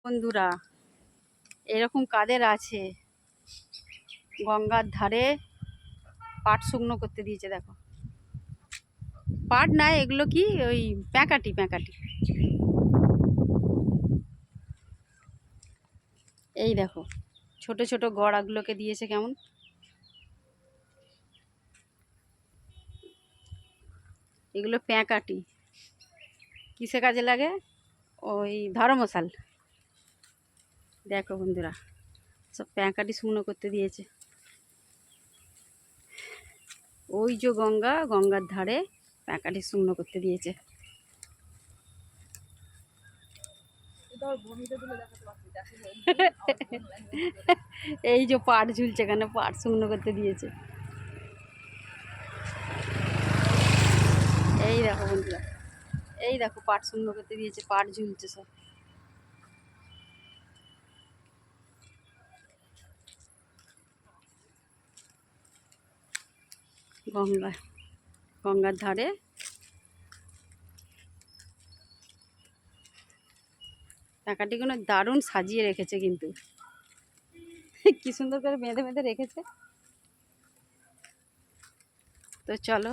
বন্ধুরা, এরকম কাদের আছে গঙ্গার ধারে পাট শুকনো করতে দিয়েছে। দেখো, পাট না, এগুলো কি ওই প্যাঁকাটি প্যাঁকাটি। এই দেখো ছোট ছোট গড়াগুলোকে দিয়েছে কেমন। এগুলো প্যাঁকাটি, কিসে কাজে লাগে? ওই ধর্মশাল। দেখো বন্ধুরা, সব প্যাঁকাটি শুকনো করতে দিয়েছে। ওই যে গঙ্গা, গঙ্গার ধারে প্যাঁকাটি শুকনো করতে দিয়েছে। এই যে পাট ঝুলছে, এখানে পাট শুকনো করতে দিয়েছে। এই দেখো বন্ধুরা, এই দেখো পাট শুকনো করতে দিয়েছে, পাট ঝুলছে সব। গঙ্গার ধারে প্যাঁকাটিগুলো দারুণ সাজিয়ে রেখেছে, কিন্তু কি সুন্দর করে বেঁধে বেঁধে রেখেছে। তো চলো